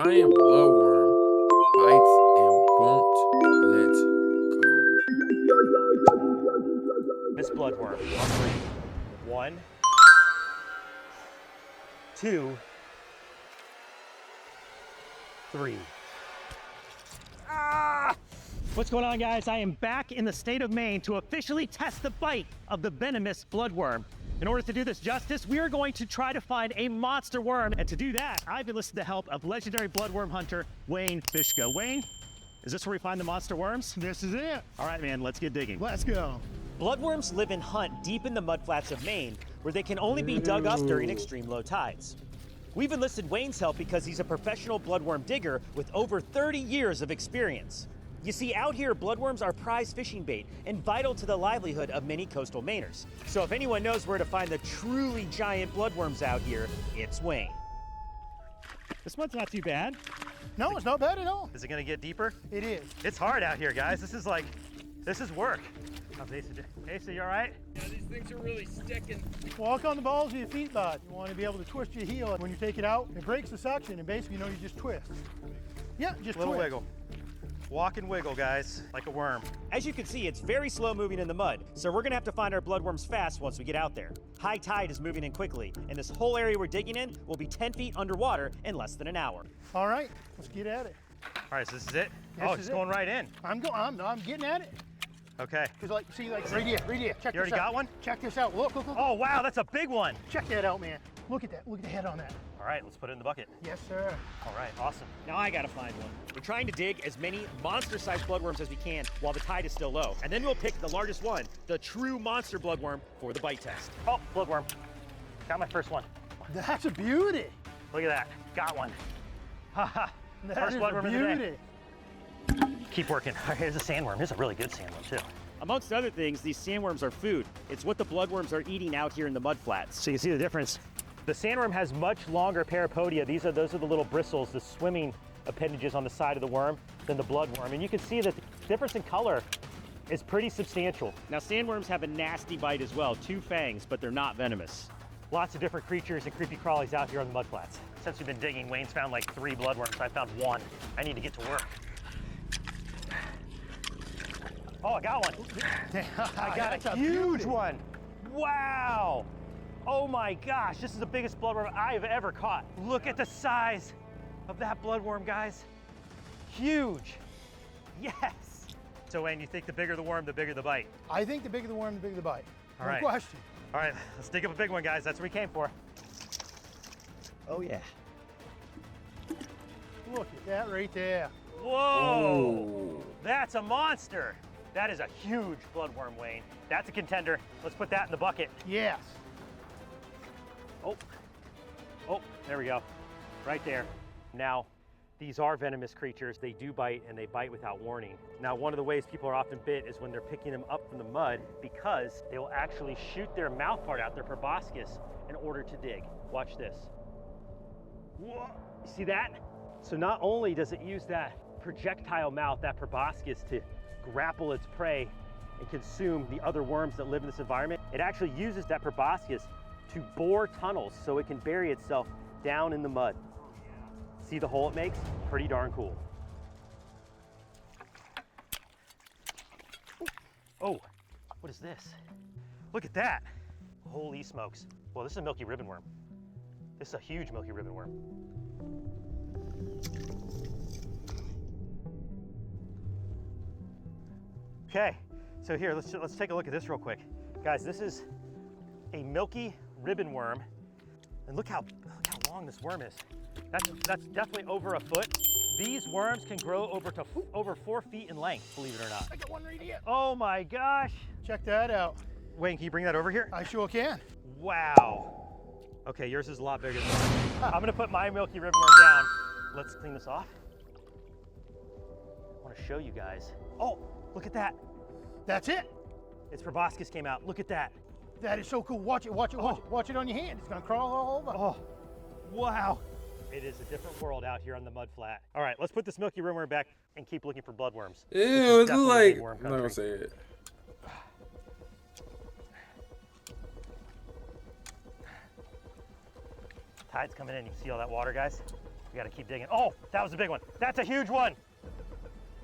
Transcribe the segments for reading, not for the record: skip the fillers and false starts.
Giant blowworm bites and won't let go. Miss Bloodworm on three. 1, 2, 3. Ah! What's going on, guys? I am back in the state of Maine to officially test the bite of the venomous bloodworm. In order to do this justice, we are going to try to find a monster worm. And to do that, I've enlisted the help of legendary bloodworm hunter, Wayne Fishka. Wayne, is this where we find the monster worms? This is it. All right, man, let's get digging. Let's go. Bloodworms live and hunt deep in the mudflats of Maine, where they can only be dug up during extreme low tides. We've enlisted Wayne's help because he's a professional bloodworm digger with over 30 years of experience. You see, out here, bloodworms are prized fishing bait and vital to the livelihood of many coastal Mainers. So if anyone knows where to find the truly giant bloodworms out here, it's Wayne. This one's not too bad. No, it's not bad at all. Is it gonna get deeper? It is. It's hard out here, guys. This is work. How's Asa? Asa, you all right? Yeah, these things are really sticking. Walk on the balls of your feet, bud. You want to be able to twist your heel. When you take it out, it breaks the suction, and basically, you just twist. Yeah, just Little twist. wiggle. Walk and wiggle, guys, like a worm. As you can see, it's very slow moving in the mud, so we're gonna have to find our bloodworms fast once we get out there. High tide is moving in quickly, and this whole area we're digging in will be 10 feet underwater in less than an hour. All right, let's get at it. All right, so this is it? This is it's it. going right in. I'm getting at it. Okay. Cause right here. Check You already this out. got one? Check this out. Look. Oh, wow, that's a big one. Check that out, man. Look at that. Look at the head on that. All right, let's put it in the bucket. Yes, sir. All right, awesome. Now I gotta find one. We're trying to dig as many monster-sized bloodworms as we can while the tide is still low. And then we'll pick the largest one, the true monster bloodworm, for the bite test. Oh, bloodworm. Got my first one. That's a beauty. Look at that. Got one. Haha. That First is bloodworm a of the day. beauty. Keep working. All right, here's a sandworm. Here's a really good sandworm, too. Amongst other things, these sandworms are food. It's what the bloodworms are eating out here in the mudflats. So you see the difference. The sandworm has much longer parapodia. Those are the little bristles, the swimming appendages on the side of the worm, than the bloodworm. And you can see that the difference in color is pretty substantial. Now, sandworms have a nasty bite as well, 2 fangs, but they're not venomous. Lots of different creatures and creepy crawlies out here on the mudflats. Since we've been digging, Wayne's found like 3 bloodworms. I found 1. I need to get to work. Oh, I got one. I got a huge one. Wow. Oh my gosh, this is the biggest bloodworm I've ever caught. Look at the size of that bloodworm, guys. Huge. Yes. So Wayne, you think the bigger the worm, the bigger the bite? I think the bigger the worm, the bigger the bite. All No right. question. All right, let's dig up a big one, guys. That's what we came for. Oh yeah. Look at that right there. Whoa. That's a monster. That is a huge bloodworm, Wayne. That's a contender. Let's put that in the bucket. Yes. Oh, there we go. Right there. Now, these are venomous creatures. They do bite, and they bite without warning. Now, one of the ways people are often bit is when they're picking them up from the mud, because they will actually shoot their mouth part out, their proboscis, in order to dig. Watch this. Whoa. You see that? So not only does it use that projectile mouth, that proboscis, to grapple its prey and consume the other worms that live in this environment, it actually uses that proboscis to bore tunnels so it can bury itself down in the mud. See the hole it makes? Pretty darn cool. Oh, what is this? Look at that. Holy smokes. Well, this is a milky ribbon worm. This is a huge milky ribbon worm. Okay, so here, let's take a look at this real quick. Guys, this is a milky ribbon worm, and look how long this worm is. That's definitely over a foot. These worms can grow over 4 feet in length, believe it or not. I got one right here. Oh my gosh. Check that out. Wayne, can you bring that over here? I sure can. Wow. Okay, yours is a lot bigger than mine. I'm gonna put my milky ribbon worm down. Let's clean this off. I wanna show you guys. Oh, look at that. That's it. Its proboscis came out. Look at that. That is so cool. Watch it on your hand. It's gonna crawl all over. Oh, wow. It is a different world out here on the mud flat. All right, let's put this milky ribbon worm back and keep looking for bloodworms. Ew, it's definitely like, big worm I'm not gonna country. say it. Tide's coming in. You see all that water, guys? We gotta keep digging. Oh, that was a big one. That's a huge one.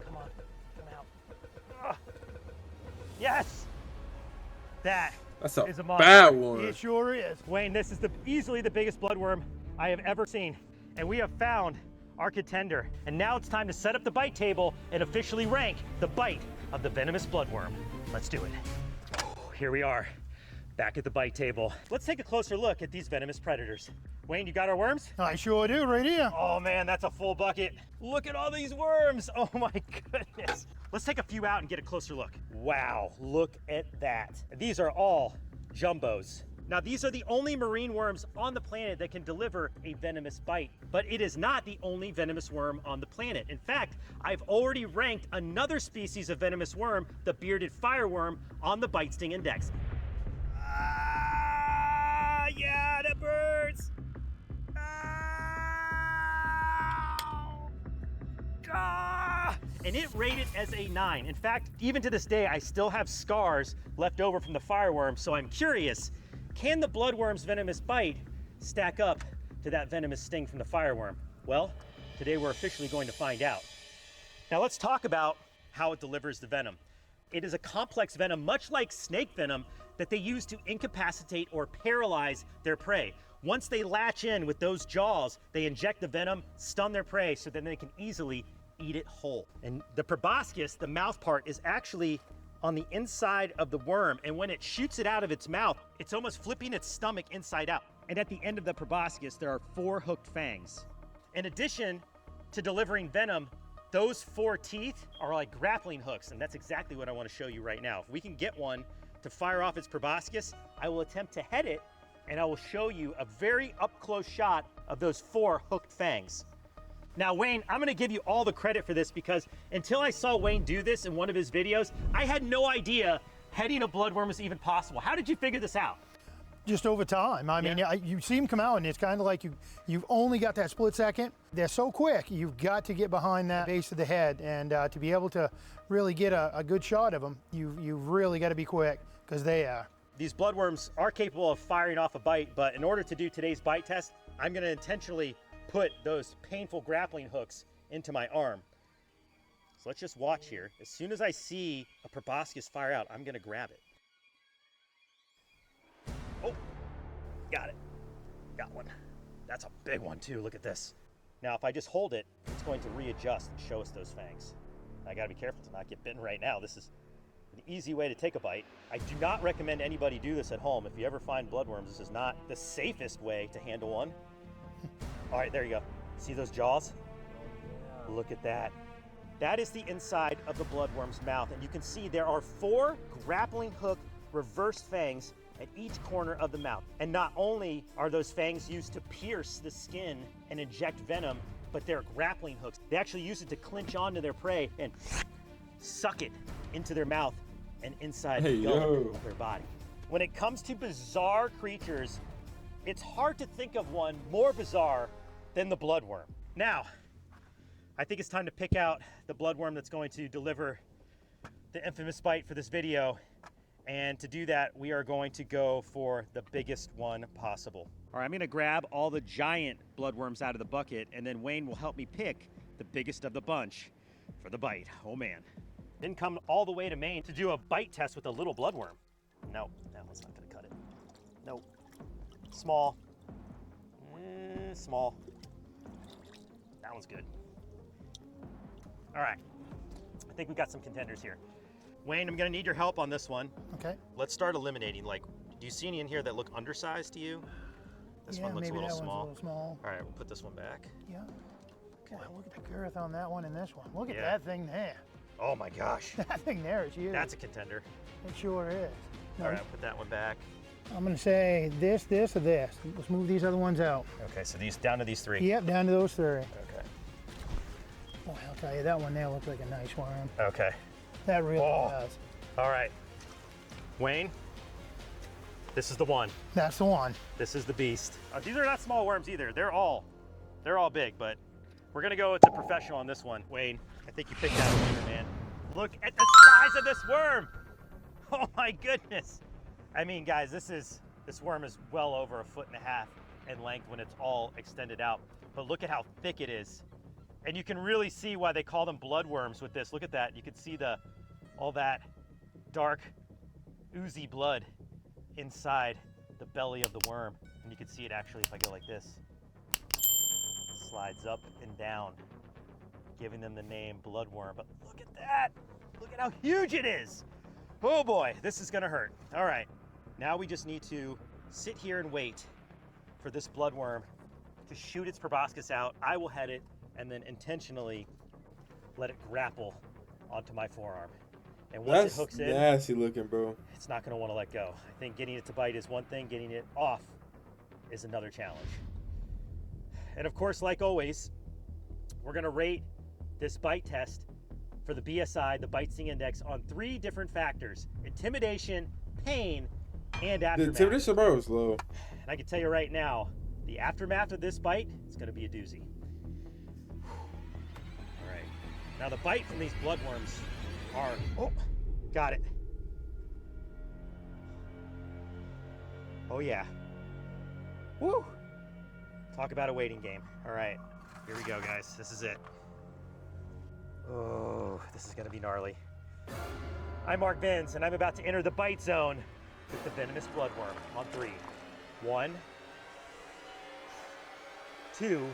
Come on, come out. Ugh. Yes! That That's a is a monster. bad one. It sure is. Wayne, this is easily the biggest bloodworm I have ever seen. And we have found our contender. And now it's time to set up the bite table and officially rank the bite of the venomous bloodworm. Let's do it. Here we are, back at the bite table. Let's take a closer look at these venomous predators. Wayne, you got our worms? I sure do, right here. Oh man, that's a full bucket. Look at all these worms. Oh my goodness. Let's take a few out and get a closer look. Wow, look at that. These are all jumbos. Now, these are the only marine worms on the planet that can deliver a venomous bite, but it is not the only venomous worm on the planet. In fact, I've already ranked another species of venomous worm, the bearded fireworm, on the bite sting index. Ah, yeah, that burns. Ah! And it rated as a 9. In fact, even to this day, I still have scars left over from the fireworm, so I'm curious, can the bloodworm's venomous bite stack up to that venomous sting from the fireworm? Well, today we're officially going to find out. Now let's talk about how it delivers the venom. It is a complex venom, much like snake venom, that they use to incapacitate or paralyze their prey. Once they latch in with those jaws, they inject the venom, stun their prey, so then they can easily eat it whole. And the proboscis, the mouth part, is actually on the inside of the worm, and when it shoots it out of its mouth, it's almost flipping its stomach inside out. And at the end of the proboscis, there are 4 hooked fangs. In addition to delivering venom, those 4 teeth are like grappling hooks, and that's exactly what I want to show you right now. If we can get one to fire off its proboscis, I will attempt to head it, and I will show you a very up-close shot of those 4 hooked fangs. Now, Wayne, I'm gonna give you all the credit for this because until I saw Wayne do this in one of his videos, I had no idea heading a bloodworm was even possible. How did you figure this out? Just over time. I mean, you see them come out and it's kind of like you've only got that split second. They're so quick, you've got to get behind that base of the head, and to be able to really get a good shot of them, you've really got to be quick, because they are. These bloodworms are capable of firing off a bite, but in order to do today's bite test, I'm gonna intentionally put those painful grappling hooks into my arm. So let's just watch here. As soon as I see a proboscis fire out, I'm gonna grab it. Oh, got it. Got one. That's a big one too, look at this. Now if I just hold it, it's going to readjust and show us those fangs. I gotta be careful to not get bitten right now. This is an easy way to take a bite. I do not recommend anybody do this at home. If you ever find bloodworms, this is not the safest way to handle one. All right, there you go. See those jaws? Look at that. That is the inside of the bloodworm's mouth, and you can see there are 4 grappling hook reverse fangs at each corner of the mouth. And not only are those fangs used to pierce the skin and inject venom, but they're grappling hooks. They actually use it to clinch onto their prey and suck it into their mouth and inside the gullet of their body. When it comes to bizarre creatures, it's hard to think of one more bizarre than the bloodworm. Now, I think it's time to pick out the bloodworm that's going to deliver the infamous bite for this video. And to do that, we are going to go for the biggest one possible. All right, I'm gonna grab all the giant bloodworms out of the bucket, and then Wayne will help me pick the biggest of the bunch for the bite. Oh man. Didn't come all the way to Maine to do a bite test with a little bloodworm. No, that's not gonna cut it. Nope. Small. Small. That one's good. All right. I think we got some contenders here. Wayne, I'm gonna need your help on this one. Okay. Let's start eliminating. Like, do you see any in here that look undersized to you? This one looks a little small. One's a little small. All right, we'll put this one back. Yeah. Boy, look at the girth on that one and this one. Look at that thing there. Oh my gosh. That thing there is huge. That's a contender. It sure is. All right, put that one back. I'm gonna say this, or this. Let's move these other ones out. Okay, so these down to these 3. Yep, down to those 3. Okay. Boy, I'll tell you, that one there looks like a nice worm. Okay. That really does. All right. Wayne, this is the one. That's the one. This is the beast. These are not small worms either. They're all big, but we're gonna go with the professional on this one. Wayne, I think you picked that winner, man. Look at the size of this worm. Oh my goodness. I mean, guys, this worm is well over 1.5 feet in length when it's all extended out. but look at how thick it is. And you can really see why they call them bloodworms with this. Look at that. You can see all that dark, oozy blood inside the belly of the worm. And you can see it actually if I go like this. Slides up and down, giving them the name bloodworm. But look at that. Look at how huge it is. Oh boy, this is gonna hurt. All right, now we just need to sit here and wait for this bloodworm to shoot its proboscis out. I will head it and then intentionally let it grapple onto my forearm. And once it hooks in, nasty looking, bro. it's not gonna wanna let go. I think getting it to bite is one thing, getting it off is another challenge. And of course, like always, we're gonna rate this bite test for the BSI, the Bite Sting Index, on 3 different factors: intimidation, pain, and The aftermath. intimidation bar was low. And I can tell you right now, the aftermath of this bite is gonna be a doozy. All right, now the bite from these bloodworms are, oh, got it. Oh yeah. Woo! Talk about a waiting game. All right, here we go, guys. This is it. Oh, this is gonna be gnarly. I'm Mark Vins, and I'm about to enter the bite zone with the venomous bloodworm on 3. 1, 2,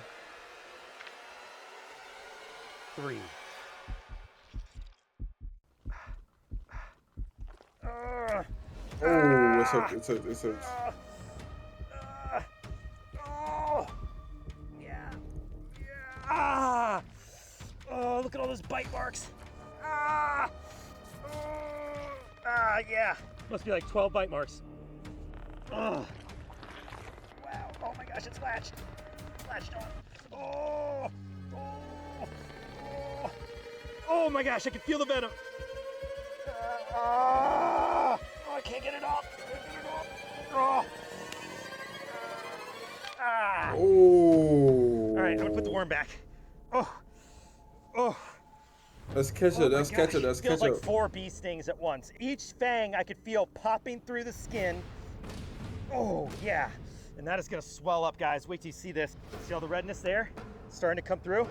3. Oh, it's hurts. Oh, yeah. Ah! Oh, look at all those bite marks. Ah! Yeah. Must be like 12 bite marks. Oh. Wow. Oh my gosh, it's latched. Latched on. Oh. Oh my gosh, I can feel the venom. Oh, I can't get it off. Oh. Ah. Oh. All right, I'm gonna put the worm back. Oh. Let's catch it. Let's catch it. Let's Feels catch like it. 4 bee stings at once. Each fang I could feel popping through the skin. Oh yeah, and that is gonna swell up, guys. Wait till you see this. See all the redness there? Starting to come through?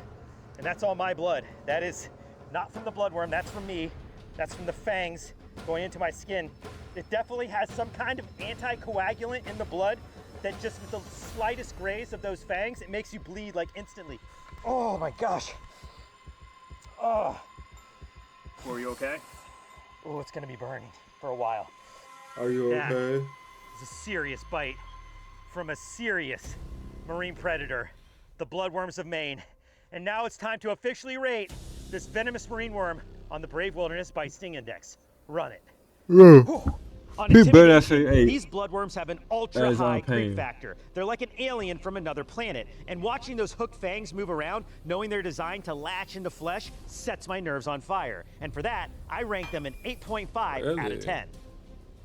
And that's all my blood. That is not from the bloodworm, that's from me. That's from the fangs going into my skin. It definitely has some kind of anticoagulant in the blood that just with the slightest graze of those fangs, it makes you bleed like instantly. Oh my gosh. Oh. Were you okay? Oh, it's gonna be burning for a while. Are you okay? It's a serious bite from a serious marine predator, the bloodworms of Maine. And now it's time to officially rate this venomous marine worm on the Brave Wilderness Bite Sting Index. Run it. Whew. On intimidation, these bloodworms have an ultra-high creep factor. They're like an alien from another planet. And watching those hooked fangs move around, knowing they're designed to latch into flesh, sets my nerves on fire. And for that, I rank them an 8.5 out of 10.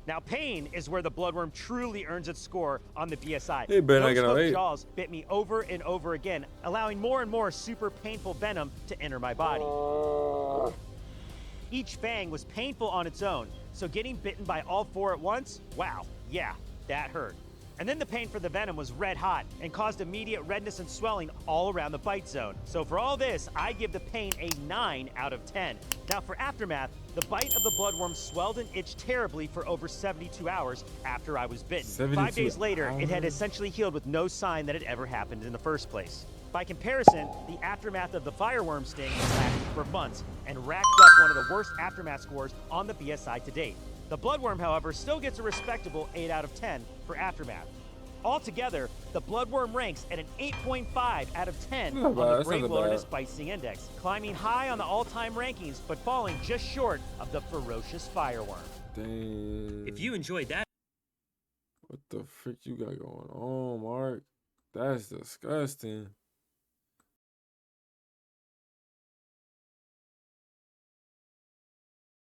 Now, pain is where the bloodworm truly earns its score on the BSI. Hey, Ben, I Those got hooked jaws bit me over and over again, allowing more and more super painful venom to enter my body. Each fang was painful on its own, so getting bitten by all 4 at once, wow, yeah, that hurt. And then the pain for the venom was red hot and caused immediate redness and swelling all around the bite zone. So for all this, I give the pain a 9 out of 10. Now for aftermath, the bite of the bloodworm swelled and itched terribly for over 72 hours after I was bitten. 5 days later, it had essentially healed with no sign that it ever happened in the first place. By comparison, the aftermath of the fireworm sting lasted for months and racked up one of the worst aftermath scores on the BSI to date. The bloodworm, however, still gets a respectable 8 out of 10 for aftermath. Altogether, the bloodworm ranks at an 8.5 out of 10 on the Brave Wilderness Bite Sting Index, climbing high on the all-time rankings, but falling just short of the ferocious fireworm. Dang. If you enjoyed that, What the frick you got going on, Mark? That's disgusting.